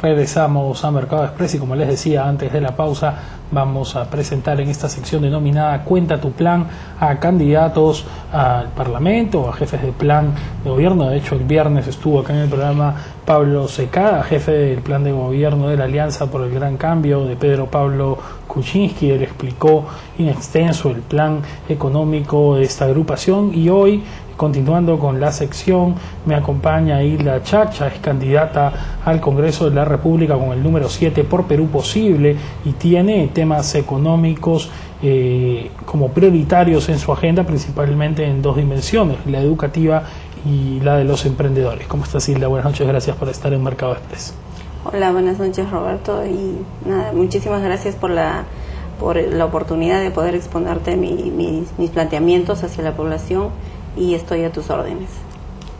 Regresamos a Mercado Express y, como les decía antes de la pausa, vamos a presentar en esta sección denominada Cuenta tu Plan a candidatos al Parlamento, a jefes de plan de gobierno. De hecho, el viernes estuvo acá en el programa Pablo Secada, jefe del plan de gobierno de la Alianza por el Gran Cambio, de Pedro Pablo Kuczynski. Él explicó en extenso el plan económico de esta agrupación, y hoy, continuando con la sección, me acompaña Hilda Chacha, es candidata al Congreso de la República con el número 7 por Perú Posible, y tiene temas económicos como prioritarios en su agenda, principalmente en dos dimensiones, la educativa y la de los emprendedores. ¿Cómo estás, Hilda? Buenas noches, gracias por estar en Mercado Express. Hola, buenas noches, Roberto, y nada, muchísimas gracias por la oportunidad de poder exponerte mis planteamientos hacia la población, y estoy a tus órdenes.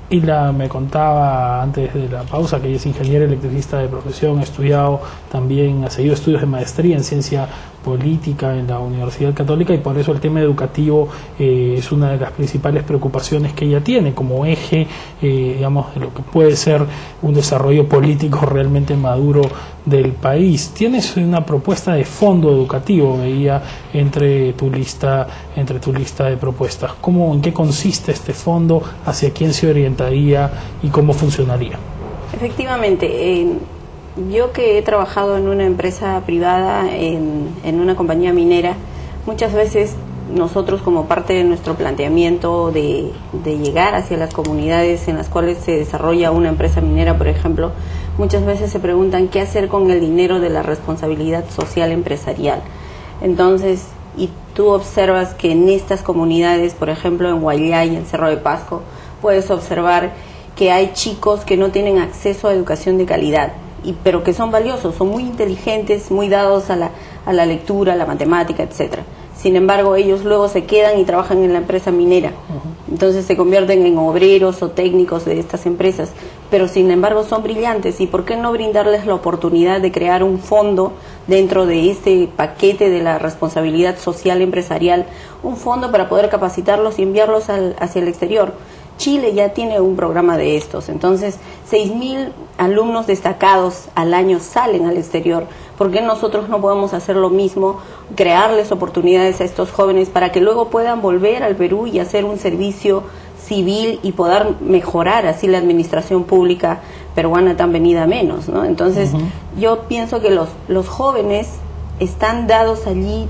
Hilda me contaba antes de la pausa que ella es ingeniera electricista de profesión, ha estudiado también, ha seguido estudios de maestría en ciencia política en la Universidad Católica, y por eso el tema educativo es una de las principales preocupaciones que ella tiene como eje, digamos, de lo que puede ser un desarrollo político realmente maduro del país. Tienes una propuesta de fondo educativo, veía, entre tu lista de propuestas. ¿En qué consiste este fondo? ¿Hacia quién se orientaría y cómo funcionaría? Efectivamente, yo que he trabajado en una empresa privada, en una compañía minera, muchas veces nosotros, como parte de nuestro planteamiento de llegar hacia las comunidades en las cuales se desarrolla una empresa minera, por ejemplo, muchas veces se preguntan qué hacer con el dinero de la responsabilidad social empresarial. Entonces, y tú observas que en estas comunidades, por ejemplo en Guayay, en Cerro de Pasco, puedes observar que hay chicos que no tienen acceso a educación de calidad, pero que son valiosos, son muy inteligentes, muy dados a la lectura, a la matemática, etcétera. Sin embargo, ellos luego se quedan y trabajan en la empresa minera. Entonces se convierten en obreros o técnicos de estas empresas, pero sin embargo son brillantes. ¿Y por qué no brindarles la oportunidad de crear un fondo dentro de este paquete de la responsabilidad social empresarial, un fondo para poder capacitarlos y enviarlos hacia el exterior? Chile ya tiene un programa de estos, entonces 6.000 alumnos destacados al año salen al exterior. ¿Por qué nosotros no podemos hacer lo mismo, crearles oportunidades a estos jóvenes para que luego puedan volver al Perú y hacer un servicio civil y poder mejorar así la administración pública peruana tan venida menos, ¿no? Entonces yo pienso que los jóvenes están dados allí,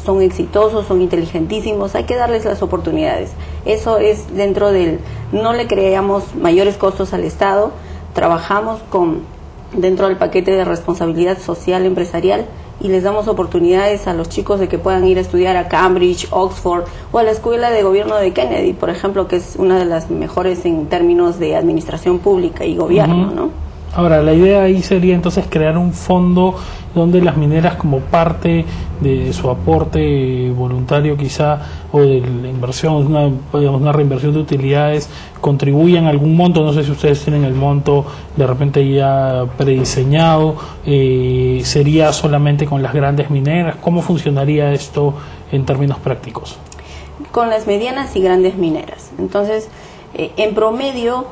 son exitosos, son inteligentísimos, hay que darles las oportunidades. Eso es dentro no le creamos mayores costos al Estado, trabajamos dentro del paquete de responsabilidad social empresarial, y les damos oportunidades a los chicos de que puedan ir a estudiar a Cambridge, Oxford o a la Escuela de Gobierno de Kennedy, por ejemplo, que es una de las mejores en términos de administración pública y gobierno, ¿no? Ahora, la idea ahí sería entonces crear un fondo donde las mineras, como parte de su aporte voluntario quizá, o de la inversión, una reinversión de utilidades, contribuyan algún monto. No sé si ustedes tienen el monto de repente ya prediseñado, sería solamente con las grandes mineras. ¿Cómo funcionaría esto en términos prácticos? Con las medianas y grandes mineras. Entonces, en promedio,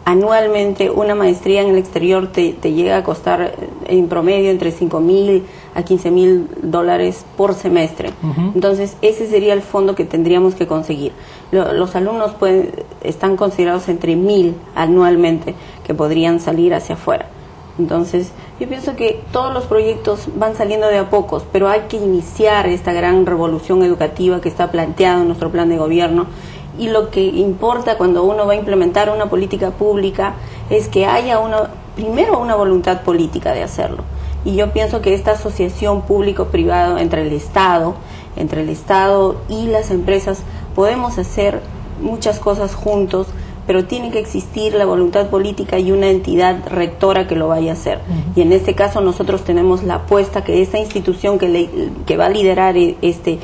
anualmente una maestría en el exterior te llega a costar en promedio entre $5.000 a $15.000 por semestre. Entonces ese sería el fondo que tendríamos que conseguir. Los alumnos están considerados entre 1.000 anualmente que podrían salir hacia afuera. Entonces yo pienso que todos los proyectos van saliendo de a pocos, pero hay que iniciar esta gran revolución educativa que está planteada en nuestro plan de gobierno. Y lo que importa cuando uno va a implementar una política pública es que haya primero una voluntad política de hacerlo. Y yo pienso que esta asociación público-privado entre el Estado y las empresas, podemos hacer muchas cosas juntos, pero tiene que existir la voluntad política y una entidad rectora que lo vaya a hacer. Y en este caso nosotros tenemos la apuesta que esta institución que va a liderar este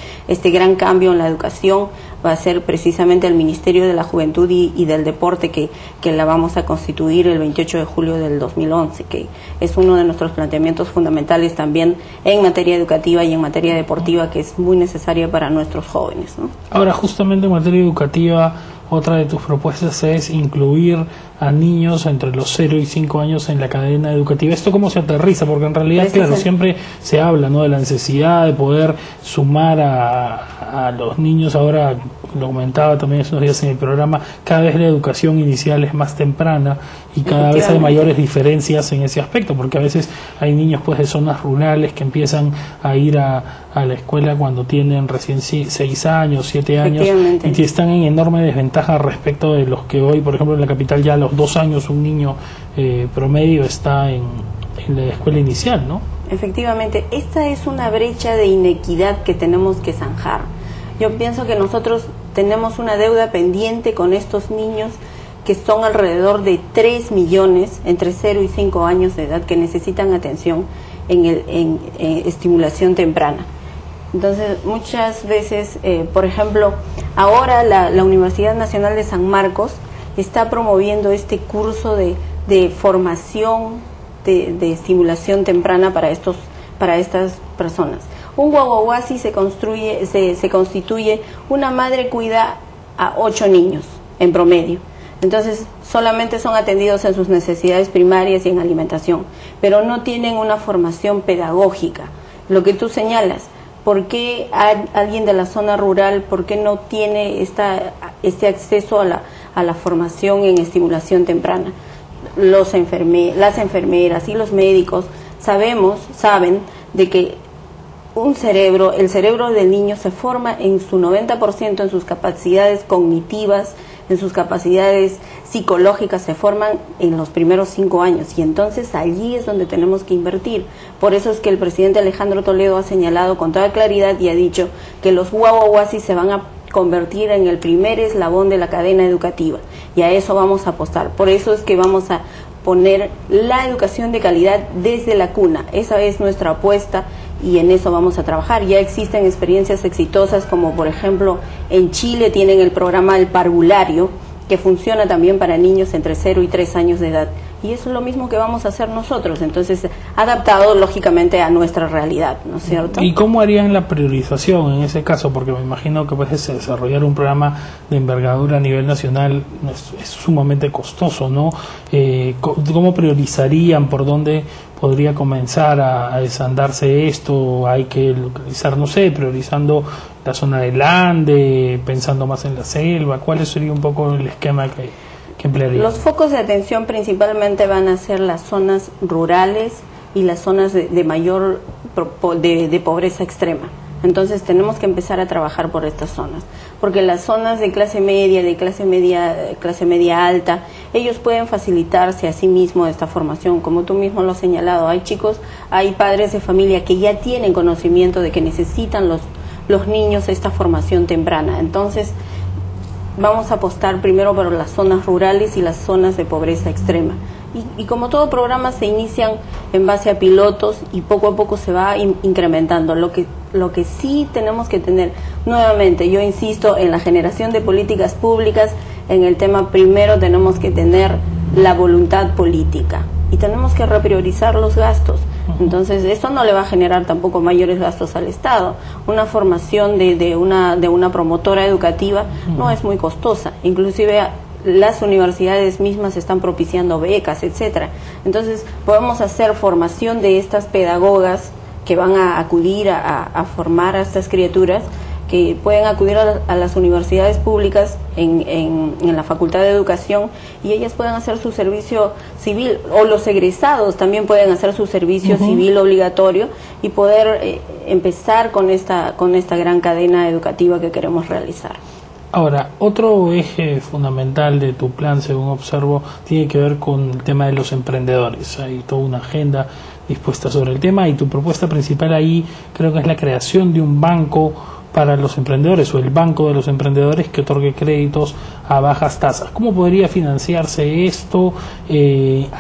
gran cambio en la educación va a ser precisamente el Ministerio de la Juventud y del Deporte, que la vamos a constituir el 28 de julio del 2011, que es uno de nuestros planteamientos fundamentales también en materia educativa y en materia deportiva, que es muy necesaria para nuestros jóvenes, ¿no? Ahora, justamente en materia educativa, otra de tus propuestas es incluir a niños entre los 0 y 5 años en la cadena educativa. ¿Esto cómo se aterriza? Porque en realidad, claro, siempre se habla, ¿no?, de la necesidad de poder sumar a los niños. Ahora, lo comentaba también hace unos días en el programa, cada vez la educación inicial es más temprana y cada vez hay mayores diferencias en ese aspecto, porque a veces hay niños pues de zonas rurales que empiezan a ir a la escuela cuando tienen recién 6 años, 7 años, y que están en enorme desventaja respecto de los que hoy, por ejemplo, en la capital ya a los 2 años un niño promedio está en la escuela inicial, ¿no? Efectivamente, esta es una brecha de inequidad que tenemos que zanjar. Yo pienso que nosotros tenemos una deuda pendiente con estos niños que son alrededor de 3 millones entre 0 y 5 años de edad que necesitan atención en estimulación temprana. Entonces, muchas veces, por ejemplo, ahora la Universidad Nacional de San Marcos está promoviendo este curso de formación de estimulación temprana para estas personas. Un guaguaguasi se constituye, una madre cuida a 8 niños en promedio. Entonces, solamente son atendidos en sus necesidades primarias y en alimentación, pero no tienen una formación pedagógica. Lo que tú señalas, ¿por qué alguien de la zona rural, por qué no tiene este acceso a la formación en estimulación temprana? Las enfermeras y los médicos saben de que el cerebro del niño se forma en su 90% en sus capacidades cognitivas, en sus capacidades psicológicas, se forman en los primeros 5 años, y entonces allí es donde tenemos que invertir. Por eso es que el presidente Alejandro Toledo ha señalado con toda claridad y ha dicho que los guaguaguasis se van a convertir en el primer eslabón de la cadena educativa, y a eso vamos a apostar. Por eso es que vamos a poner la educación de calidad desde la cuna. Esa es nuestra apuesta y en eso vamos a trabajar. Ya existen experiencias exitosas, como por ejemplo en Chile tienen el programa El Parvulario, que funciona también para niños entre 0 y 3 años de edad. Y eso es lo mismo que vamos a hacer nosotros, entonces adaptado lógicamente a nuestra realidad, ¿no es cierto? ¿Y cómo harían la priorización en ese caso? Porque me imagino que pues desarrollar un programa de envergadura a nivel nacional es sumamente costoso, ¿no? ¿Cómo priorizarían? ¿Por dónde podría comenzar a desandarse esto? Hay que localizar, no sé, priorizando la zona del Ande, pensando más en la selva. ¿Cuál sería un poco el esquema que emplearía? Los focos de atención principalmente van a ser las zonas rurales y las zonas de mayor de pobreza extrema. Entonces tenemos que empezar a trabajar por estas zonas, porque las zonas de clase media alta, ellos pueden facilitarse a sí mismos esta formación, como tú mismo lo has señalado. Hay padres de familia que ya tienen conocimiento de que necesitan los niños esta formación temprana. Entonces vamos a apostar primero por las zonas rurales y las zonas de pobreza extrema. Y como todo programa se inician en base a pilotos y poco a poco se va incrementando. Lo que sí tenemos que tener, nuevamente, yo insisto en la generación de políticas públicas, en el tema primero tenemos que tener la voluntad política y tenemos que repriorizar los gastos. Entonces esto no le va a generar tampoco mayores gastos al Estado. Una formación de una promotora educativa no es muy costosa, inclusive las universidades mismas están propiciando becas, etcétera. Entonces podemos hacer formación de estas pedagogas que van a acudir a formar a estas criaturas, que pueden acudir a las universidades públicas en la Facultad de Educación, y ellas pueden hacer su servicio civil, o los egresados también pueden hacer su servicio civil obligatorio y poder empezar con esta gran cadena educativa que queremos realizar. Ahora, otro eje fundamental de tu plan, según observo, tiene que ver con el tema de los emprendedores. Hay toda una agenda dispuesta sobre el tema, y tu propuesta principal ahí creo que es la creación de un banco para los emprendedores, o el banco de los emprendedores, que otorgue créditos a bajas tasas. ¿Cómo podría financiarse esto?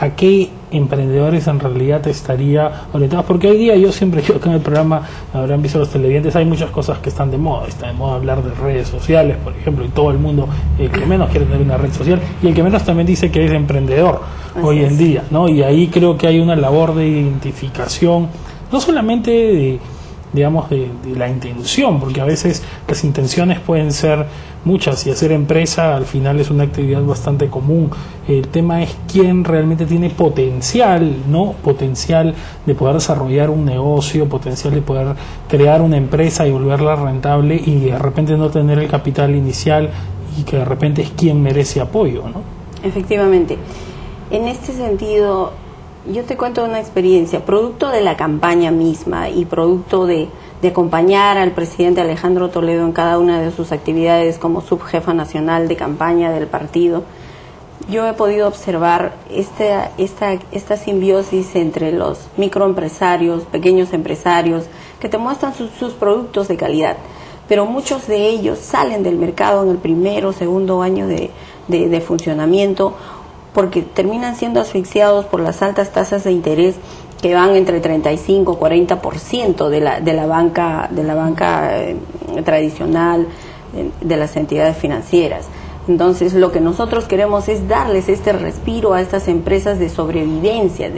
¿A qué emprendedores en realidad estaría orientados? Porque hoy día yo siempre digo que en el programa, habrán visto los televidentes, hay muchas cosas que están de moda. Está de moda hablar de redes sociales, por ejemplo, y todo el mundo, el que menos quiere tener una red social, y el que menos también dice que es emprendedor hoy en día, ¿no? Y ahí creo que hay una labor de identificación, no solamente digamos, de la intención, porque a veces las intenciones pueden ser muchas y hacer empresa al final es una actividad bastante común. El tema es quién realmente tiene potencial, ¿no? Potencial de poder desarrollar un negocio, potencial de poder crear una empresa y volverla rentable y de repente no tener el capital inicial y que de repente es quien merece apoyo, ¿no? Efectivamente. En este sentido, yo te cuento una experiencia, producto de la campaña misma y producto de acompañar al presidente Alejandro Toledo en cada una de sus actividades como subjefa nacional de campaña del partido. Yo he podido observar esta simbiosis entre los microempresarios, pequeños empresarios, que te muestran sus productos de calidad, pero muchos de ellos salen del mercado en el primero o segundo año de funcionamiento porque terminan siendo asfixiados por las altas tasas de interés que van entre 35 y 40% de la banca tradicional, de las entidades financieras. Entonces, lo que nosotros queremos es darles este respiro a estas empresas de sobrevivencia,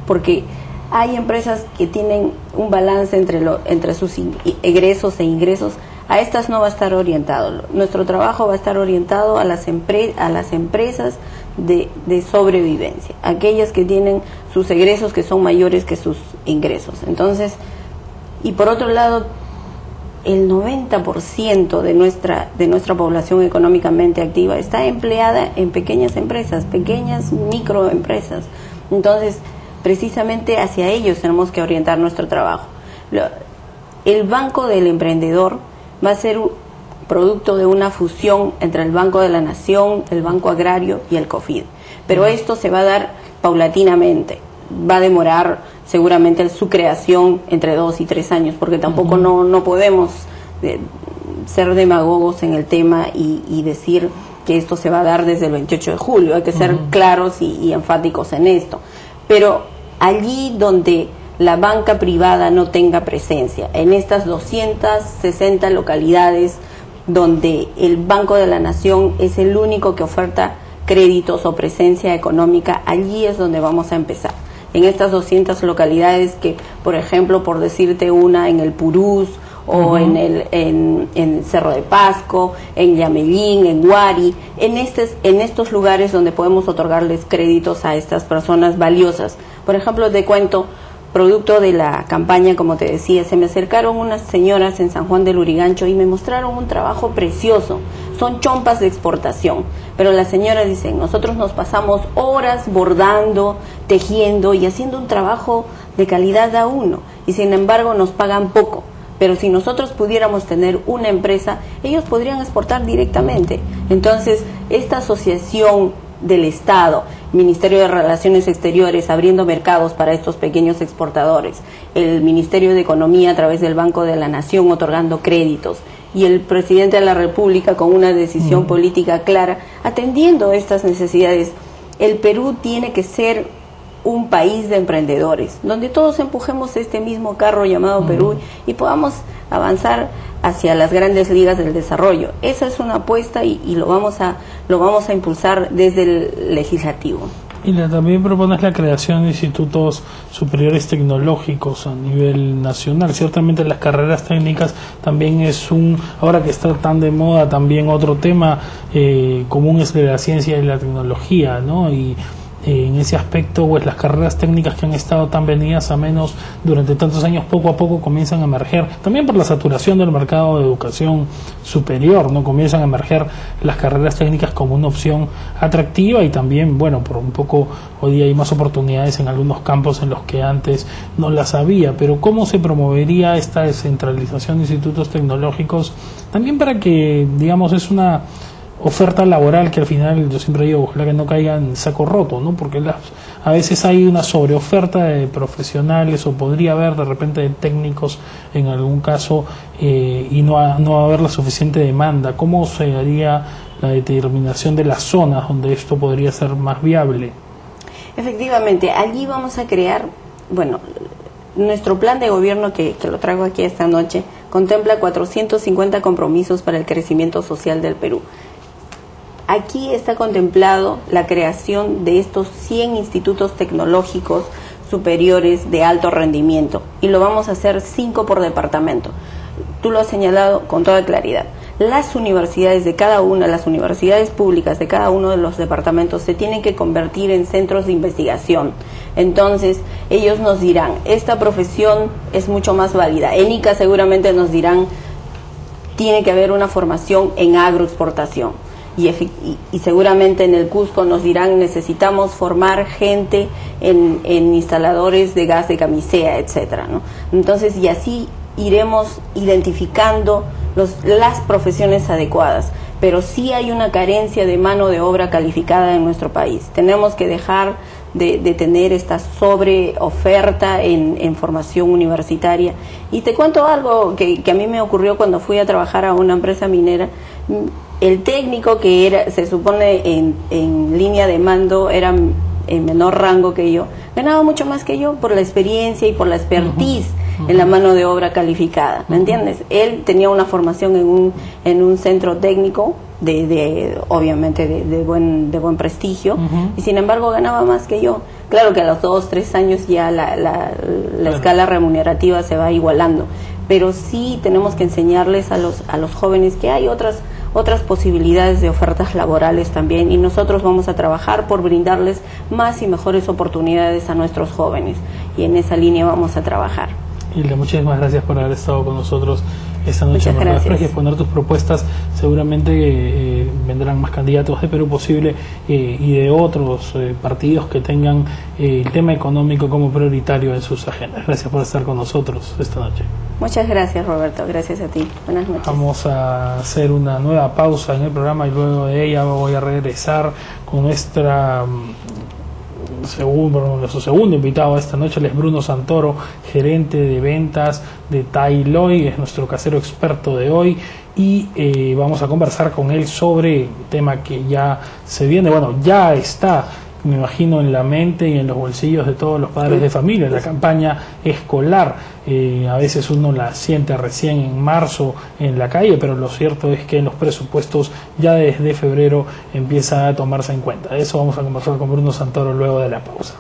porque hay empresas que tienen un balance entre sus egresos e ingresos. A estas no va a estar orientado. Nuestro trabajo va a estar orientado a las empresas de sobrevivencia, aquellas que tienen sus egresos que son mayores que sus ingresos. Entonces, y por otro lado, el 90% de nuestra población económicamente activa está empleada en pequeñas empresas, pequeñas microempresas. Entonces, precisamente hacia ellos tenemos que orientar nuestro trabajo. El Banco del Emprendedor va a ser producto de una fusión entre el Banco de la Nación, el Banco Agrario y el COFIDE. Pero esto se va a dar paulatinamente. Va a demorar seguramente su creación entre 2 y 3 años, porque tampoco no podemos ser demagogos en el tema y decir que esto se va a dar desde el 28 de julio. Hay que ser claros y enfáticos en esto. Pero allí donde la banca privada no tenga presencia, en estas 260 localidades donde el Banco de la Nación es el único que oferta créditos o presencia económica, allí es donde vamos a empezar. En estas 200 localidades que, por ejemplo, por decirte una, en el Purús o en Cerro de Pasco, en Yamellín, en Huari, en estos lugares donde podemos otorgarles créditos a estas personas valiosas. Por ejemplo, te cuento, producto de la campaña, como te decía, se me acercaron unas señoras en San Juan del Lurigancho y me mostraron un trabajo precioso. Son chompas de exportación, pero las señoras dicen, nosotros nos pasamos horas bordando, tejiendo y haciendo un trabajo de calidad a uno, y sin embargo nos pagan poco. Pero si nosotros pudiéramos tener una empresa, ellos podrían exportar directamente. Entonces, esta asociación del Estado, Ministerio de Relaciones Exteriores abriendo mercados para estos pequeños exportadores, el Ministerio de Economía a través del Banco de la Nación otorgando créditos y el presidente de la República con una decisión política clara atendiendo estas necesidades. El Perú tiene que ser un país de emprendedores, donde todos empujemos este mismo carro llamado Perú y podamos avanzar hacia las grandes ligas del desarrollo. Esa es una apuesta y lo vamos a impulsar desde el legislativo. Y también propones la creación de institutos superiores tecnológicos a nivel nacional. Ciertamente las carreras técnicas también es ahora que está tan de moda, también otro tema común es la ciencia y la tecnología, ¿no? Y en ese aspecto, pues las carreras técnicas que han estado tan venidas a menos durante tantos años, poco a poco comienzan a emerger, también por la saturación del mercado de educación superior, ¿no? Comienzan a emerger las carreras técnicas como una opción atractiva y también, bueno, por un poco hoy día hay más oportunidades en algunos campos en los que antes no las había. Pero ¿cómo se promovería esta descentralización de institutos tecnológicos? También para que, digamos, es una oferta laboral que al final, yo siempre digo, ojalá que no caiga en saco roto, ¿no? Porque a veces hay una sobreoferta de profesionales, o podría haber de repente de técnicos en algún caso, y no va a haber la suficiente demanda. ¿Cómo se haría la determinación de las zonas donde esto podría ser más viable? Efectivamente, allí vamos a crear, bueno, nuestro plan de gobierno que lo traigo aquí esta noche, contempla 450 compromisos para el crecimiento social del Perú. Aquí está contemplado la creación de estos 100 institutos tecnológicos superiores de alto rendimiento, y lo vamos a hacer 5 por departamento. Tú lo has señalado con toda claridad. Las universidades de cada una, las universidades públicas de cada uno de los departamentos se tienen que convertir en centros de investigación. Entonces, ellos nos dirán, esta profesión es mucho más válida. En ICA seguramente nos dirán, tiene que haber una formación en agroexportación. Y seguramente en el Cusco nos dirán, necesitamos formar gente en instaladores de gas de camisea, etcétera, ¿no? Entonces, y así iremos identificando las profesiones adecuadas, pero sí hay una carencia de mano de obra calificada en nuestro país. Tenemos que dejar de tener esta sobreoferta en formación universitaria. Y te cuento algo que a mí me ocurrió cuando fui a trabajar a una empresa minera. El técnico que se supone en línea de mando era en menor rango que yo, ganaba mucho más que yo por la experiencia y por la expertise en la mano de obra calificada, ¿me entiendes? Él tenía una formación en un centro técnico obviamente de buen prestigio, y sin embargo ganaba más que yo. Claro que a los 2-3 años ya la escala remunerativa se va igualando, pero sí tenemos que enseñarles a los jóvenes que hay otras posibilidades de ofertas laborales también, y nosotros vamos a trabajar por brindarles más y mejores oportunidades a nuestros jóvenes, y en esa línea vamos a trabajar. Hilda, muchísimas gracias por haber estado con nosotros esta noche. Muchas gracias. Y exponer tus propuestas. Seguramente vendrán más candidatos de Perú Posible y de otros partidos que tengan el tema económico como prioritario en sus agendas. Gracias por estar con nosotros esta noche. Muchas gracias, Roberto. Gracias a ti. Buenas noches. Vamos a hacer una nueva pausa en el programa y luego de ella voy a regresar con nuestro segundo invitado esta noche. Él es Bruno Santoro, gerente de ventas de Tailoy, es nuestro casero experto de hoy, y vamos a conversar con él sobre un tema que ya se viene, ya está, me imagino, en la mente y en los bolsillos de todos los padres de familia, la campaña escolar. A veces uno la siente recién en marzo en la calle, pero lo cierto es que en los presupuestos ya desde febrero empieza a tomarse en cuenta. De eso vamos a conversar con Bruno Santoro luego de la pausa.